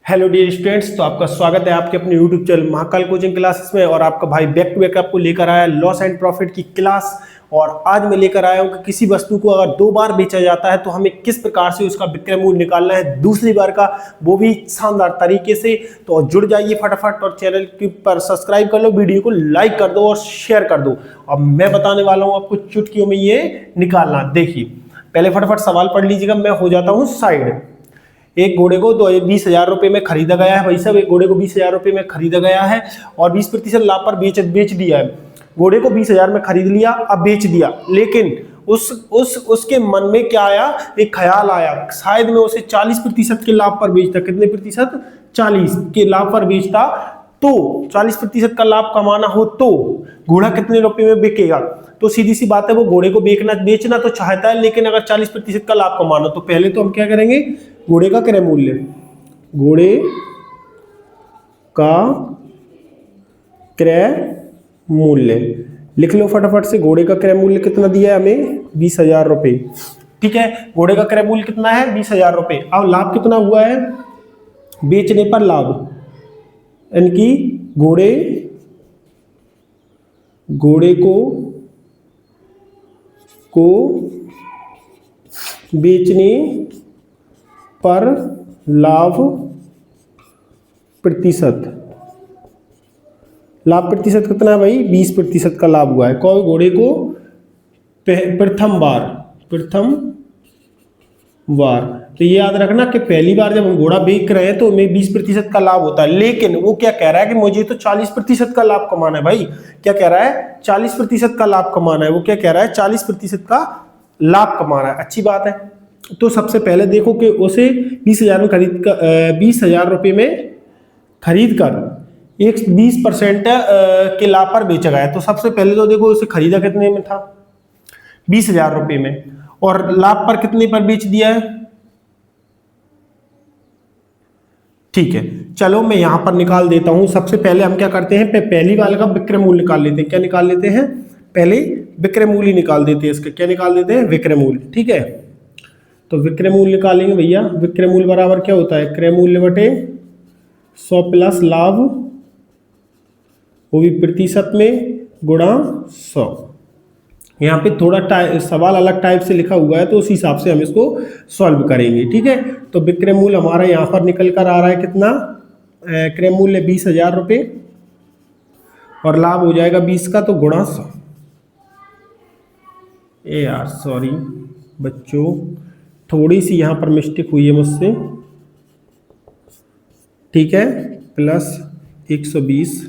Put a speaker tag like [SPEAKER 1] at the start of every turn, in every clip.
[SPEAKER 1] Hello dear students, तो आपका स्वागत है आपके अपने YouTube channel Mahakal coaching classes में। और आपका भाई बैक टू बैक आपको लेकर आया लॉस एंड प्रॉफिट की क्लास। और आज मैं लेकर आया हूं कि किसी वस्तु को अगर 2 बार बेचा जाता है तो हमें किस प्रकार से उसका विक्रय मूल्य निकालना है दूसरी बार का, वो भी शानदार तरीके से। तो जुड़ जाइए फटाफट और चैनल के पर सब्सक्राइब कर लो, वीडियो को लाइक कर दो और शेयर कर दो। अब मैं बताने वाला हूँ आपको चुटकियों में ये निकालना। देखिए पहले फटाफट सवाल पढ़ लीजिएगा, मैं हो जाता हूँ साइड। एक घोड़े को 20,000 रुपए में खरीदा गया है। भाई साहब, एक घोड़े को 20,000 रुपए में खरीदा गया है और 20% लाभ पर बेच दिया है। घोड़े को 20,000 में खरीद लिया, अब बेच दिया, लेकिन उसके मन में क्या आया, एक ख्याल आया, शायद मैं उसे 40% के लाभ पर बेचता। कितने प्रतिशत? 40 के लाभ पर बेचता तो 40% का लाभ कमाना हो तो घोड़ा कितने रुपए में बिकेगा। तो सीधी सी बात है, वो घोड़े को बेचना तो चाहता है, लेकिन अगर 40% का लाभ कमाना तो पहले तो हम क्या करेंगे, घोड़े का क्रय मूल्य, घोड़े का क्रय मूल्य लिख लो फटाफट से। घोड़े का क्रय मूल्य कितना दिया है हमें? 20,000 रुपए। ठीक है, घोड़े का क्रय मूल्य कितना है? 20,000 रुपए। अब लाभ कितना हुआ है? बेचने पर लाभ, यानी कि घोड़े को बेचने पर लाभ प्रतिशत कितना है भाई? 20% का लाभ हुआ है। कौन? घोड़े को प्रथम बार। तो ये याद रखना कि पहली बार जब हम घोड़ा बेच रहे हैं तो हमें 20% का लाभ होता है, लेकिन वो क्या कह रहा है कि मुझे तो 40% का लाभ कमाना है। भाई क्या कह रहा है? 40% का लाभ कमाना है। वो क्या कह रहा है? 40% का लाभ कमाना है। अच्छी बात है। तो सबसे पहले देखो कि उसे 20,000 रुपए में खरीद कर एक 20% के लाभ पर बेचा गया। तो सबसे पहले तो देखो उसे खरीदा कितने में था? 20,000 रुपए में, और लाभ पर कितने पर बेच दिया है? ठीक है, चलो मैं यहां पर निकाल देता हूं। सबसे पहले हम क्या करते हैं, पहली वाले का विक्रय मूल्य निकाल लेते हैं। क्या निकाल लेते हैं? पहले विक्रय मूल्य निकाल देते हैं। इसका क्या निकाल देते हैं? विक्रय मूल्य। ठीक है, तो विक्रय मूल्य निकालेंगे भैया। विक्रय मूल्य बराबर क्या होता है? क्रय मूल्य बटे 100 प्लस लाभ, वो भी प्रतिशत में, गुणा 100। यहाँ पे थोड़ा सवाल अलग टाइप से लिखा हुआ है, तो उस हिसाब से हम इसको सॉल्व करेंगे। ठीक है, तो विक्रय मूल्य हमारा यहाँ पर निकल कर आ रहा है कितना? क्रय मूल्य 20,000 रुपये और लाभ हो जाएगा 20 का, तो गुणा 100। यार सॉरी बच्चों, थोड़ी सी यहाँ पर मिस्टेक हुई है मुझसे। ठीक है, प्लस 120।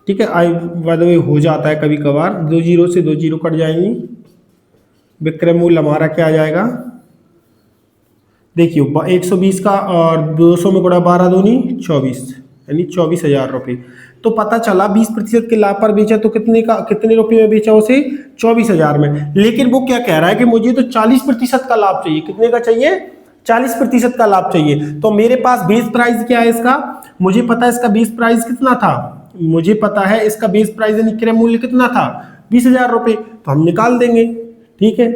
[SPEAKER 1] ठीक है, आई बाय द वे हो जाता है कभी कभार, 2 जीरो से 2 जीरो कट जाएंगी। विक्रय मूल्य हमारा क्या आ जाएगा? देखिए 120 का और 200 में गुणा 12 दूनी 24, यानी 24,000 रुपये। तो पता चला 20% के लाभ पर बेचा तो कितने रुपए में बेचा उसे? 24,000 में। लेकिन वो क्या कह रहा है कि मुझे तो 40% का लाभ चाहिए। कितने का चाहिए? 40% का लाभ चाहिए। तो मेरे पास बेस प्राइस क्या है इसका? मुझे पता है इसका बेस प्राइस कितना था। मुझे पता है इसका बेस प्राइस यानी क्रय मूल्य कितना था? 20,000 रुपये। तो हम निकाल देंगे। ठीक है,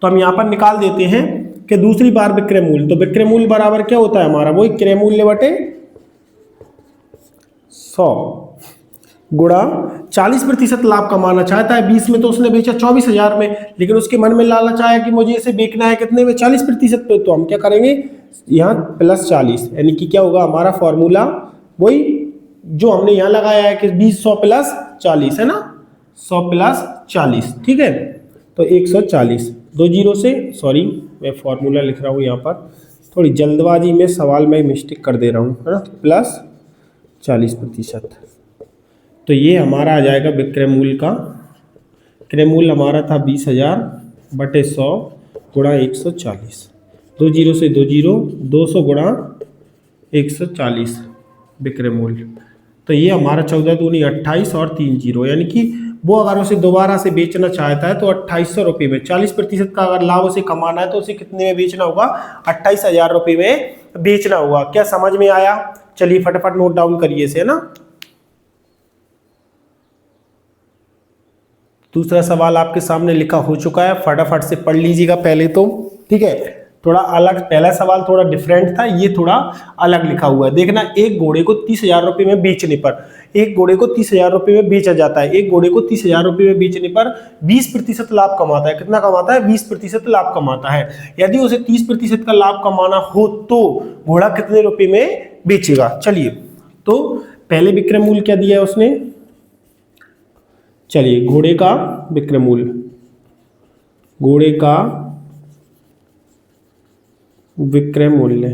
[SPEAKER 1] तो हम यहां पर निकाल देते हैं कि दूसरी बार विक्रय मूल्य। तो विक्रय मूल्य बराबर क्या होता है हमारा? वही क्रय मूल्य बटे 100 गुणा 40% लाभ कमाना चाहता है। 20 में तो उसने बेचा 24,000 में, लेकिन उसके मन में लालच आया कि मुझे इसे बेचना है कितने में? 40% पे। तो हम क्या करेंगे, यहाँ प्लस 40, यानी कि क्या होगा हमारा फॉर्मूला? वही जो हमने यहाँ लगाया है कि 100 प्लस 40 है ना, 100 प्लस 40। ठीक है, तो 140, 2 जीरो से, सॉरी मैं फॉर्मूला लिख रहा हूँ यहाँ पर, थोड़ी जल्दबाजी में सवाल में मिस्टेक कर दे रहा हूँ, है ना, प्लस 40%। तो ये हमारा आ जाएगा विक्रय मूल्य का। क्रय मूल्य हमारा था 20,000 बटे 100 गुणा 140, 2 जीरो से 2 जीरो, 200 गुणा 140 विक्रय मूल्य। तो ये हमारा 14 दूनी 28 और 3 जीरो, यानी कि वो अगर उसे दोबारा से बेचना चाहता है तो 2800 रुपये में, 40% का अगर लाभ उसे कमाना है तो उसे कितने में बेचना होगा? 28,000 रुपये में बेचना होगा। क्या समझ में आया? चलिए फटाफट नोट डाउन करिए इसे, है ना। दूसरा सवाल आपके सामने लिखा हो चुका है, फटाफट से पढ़ लीजिएगा पहले तो, ठीक है। थोड़ा अलग, पहला सवाल थोड़ा डिफरेंट था, ये थोड़ा अलग लिखा हुआ है। देखना, एक घोड़े को 30,000 रुपए में बेचने पर, एक घोड़े को 30,000 रुपए में बेचा जाता है, एक घोड़े को 30,000 रुपए में बेचने पर 20% लाभ कमाता है। कितना कमाता है? 20% लाभ कमाता है। यदि उसे 30% का लाभ कमाना हो तो घोड़ा कितने रुपए में बेचेगा? चलिए, तो पहले विक्रय मूल्य क्या दिया है उसने? चलिए, घोड़े का विक्रय मूल्य, घोड़े का विक्रय मूल्य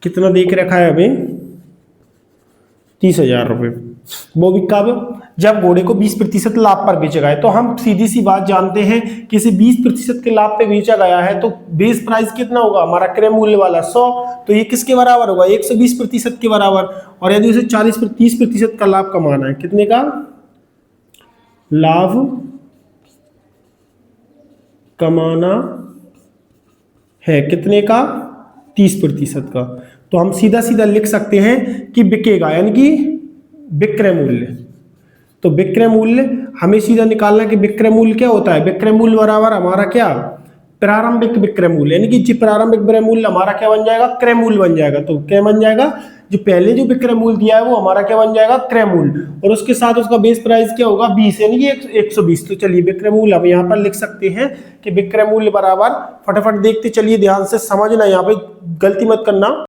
[SPEAKER 1] कितना देख रखा है अभी? 30,000 रुपए। वो भी कब? जब घोड़े को 20% लाभ पर बेचा गया है। तो हम सीधी सी बात जानते हैं कि इसे 20% के लाभ पे बेचा गया है तो बेस प्राइस कितना होगा हमारा? क्रय मूल्य वाला 100, तो ये किसके बराबर होगा? 120% के बराबर। और यदि उसे 30% का लाभ कमाना है, कितने का लाभ कमाना है? कितने का? 30% का। तो हम सीधा सीधा लिख सकते हैं कि बिकेगा, यानी कि विक्रय मूल्य। तो विक्रय मूल्य हमें सीधा निकालना कि विक्रय मूल्य क्या होता है? विक्रय मूल्य बराबर हमारा क्या? प्रारंभिक विक्रय मूल्य, यानी कि जो प्रारंभिक विक्रय मूल्य हमारा क्या बन जाएगा? क्रय मूल्य बन जाएगा। तो क्या बन जाएगा? जो पहले जो विक्रय मूल्य दिया है वो हमारा क्या बन जाएगा? क्रय मूल्य। और उसके साथ उसका बेस प्राइस क्या होगा? 20, यानी कि 120। तो चलिए, विक्रय मूल्य हम यहाँ पर लिख सकते हैं कि विक्रय मूल्य बराबर, फटाफट देखते चलिए, ध्यान से समझना, यहाँ पे गलती मत करना।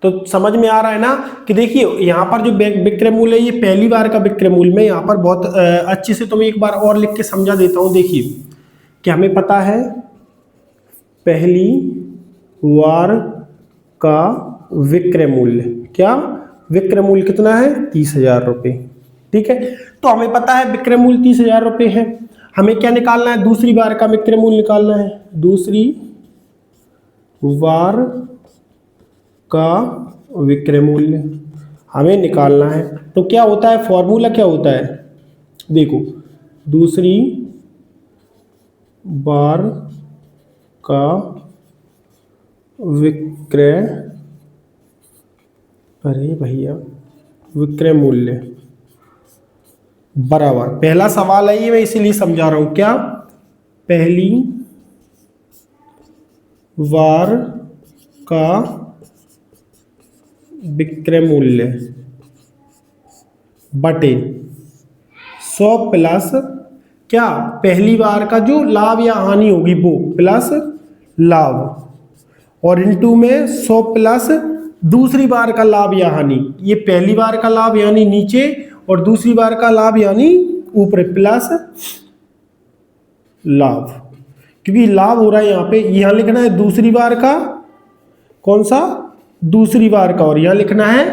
[SPEAKER 1] तो समझ में आ रहा है ना कि देखिए यहाँ पर जो विक्रय मूल्य है ये पहली बार का विक्रय मूल्य, मैं यहाँ पर बहुत अच्छे से तुम्हें एक बार और लिख के समझा देता हूँ। देखिए कि हमें पता है पहली बार का विक्रय मूल्य, क्या विक्रय मूल्य कितना है? 30,000 रुपए, ठीक है। तो हमें पता है विक्रय मूल्य 30,000 रुपए है। हमें क्या निकालना है? दूसरी बार का विक्रय मूल्य निकालना है। दूसरी बार का विक्रय मूल्य हमें निकालना है। तो क्या होता है? फॉर्मूला क्या होता है? देखो, दूसरी बार का विक्रय, अरे भैया, विक्रय मूल्य बराबर, पहला सवाल है ये, मैं इसीलिए समझा रहा हूं, क्या पहली बार का विक्रय मूल्य बटे 100 प्लस क्या? पहली बार का जो लाभ या हानि होगी वो, प्लस लाभ, और इनटू में 100 प्लस दूसरी बार का लाभ या हानि। ये पहली बार का लाभ यानी नीचे और दूसरी बार का लाभ यानी ऊपर, प्लस लाभ, क्योंकि लाभ हो रहा है यहाँ पे। यहाँ लिखना है दूसरी बार का, कौन सा? दूसरी बार का, और यहां लिखना है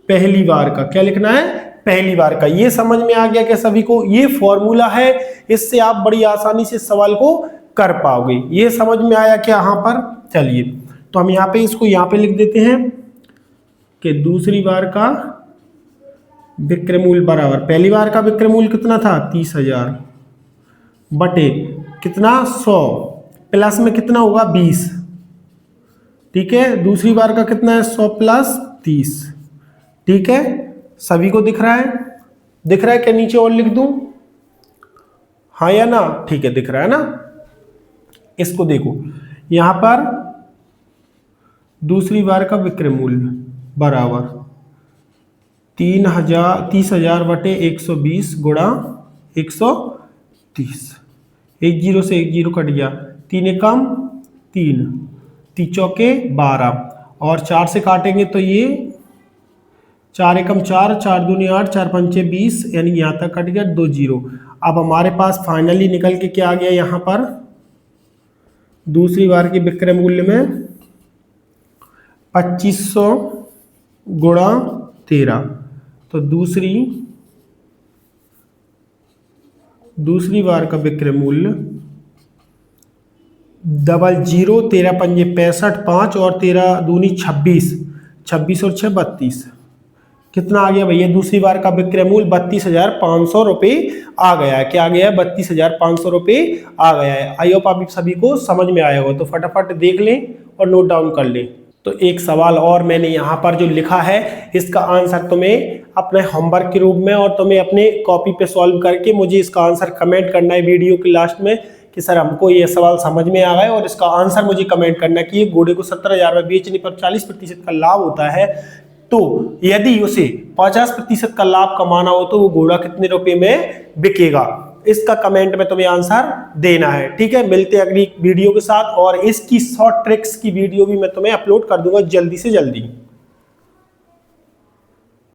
[SPEAKER 1] पहली बार का। क्या लिखना है? पहली बार का। ये समझ में आ गया क्या सभी को? ये फॉर्मूला है, इससे आप बड़ी आसानी से सवाल को कर पाओगे। ये समझ में आया क्या यहाँ पर? चलिए, तो हम यहाँ पे इसको यहाँ पे लिख देते हैं कि दूसरी बार का विक्रय मूल्य बराबर, पहली बार का विक्रय मूल्य कितना था? 30,000 बटे कितना? 100, प्लस में कितना होगा? 20, ठीक है। दूसरी बार का कितना है? 100 प्लस 30, ठीक है। सभी को दिख रहा है? दिख रहा है क्या? नीचे और लिख दूं, हाँ या ना? ठीक है, दिख रहा है ना। इसको देखो, यहां पर दूसरी बार का विक्रय मूल्य बराबर 30,000 बटे 120 गुणा 130, एक जीरो से एक जीरो कट गया, 3 एकम 3, 3 चौके 12, और 4 से काटेंगे तो ये 4 एकम 4, 4 दूनी 8, 4 पंचे 20, यानी यहाँ तक कट गया 2 जीरो। अब हमारे पास फाइनली निकल के क्या आ गया? यहाँ पर दूसरी बार के विक्रय मूल्य में 2500 गुणा 13, तो दूसरी बार का विक्रय मूल्य 00, 13 पंजे 65, 5 और 13 दूनी 26, 26 और 6 32, कितना आ गया भैया? दूसरी बार का विक्रय मूल्य 32,500 रुपये आ गया है। क्या आ गया है? 32,500 रुपये आ गया है। आई होप आप सभी को समझ में आया होगा। तो फटाफट देख लें और नोट डाउन कर लें। तो एक सवाल और मैंने यहाँ पर जो लिखा है इसका आंसर तुम्हें अपने होमवर्क के रूप में, और तुम्हें अपने कॉपी पे सॉल्व करके मुझे इसका आंसर कमेंट करना है वीडियो के लास्ट में कि सर हमको ये सवाल समझ में आ गया, और इसका आंसर मुझे कमेंट करना है कि ये घोड़े को 17,000 में बेचने पर 40% का लाभ होता है, तो यदि उसे 50% का लाभ कमाना हो तो वो घोड़ा कितने रुपए में बिकेगा। इसका कमेंट में तुम्हें आंसर देना है। ठीक है, मिलते हैं अगली वीडियो के साथ, और इसकी शॉर्ट ट्रिक्स की वीडियो भी मैं तुम्हें अपलोड कर दूंगा जल्दी से जल्दी।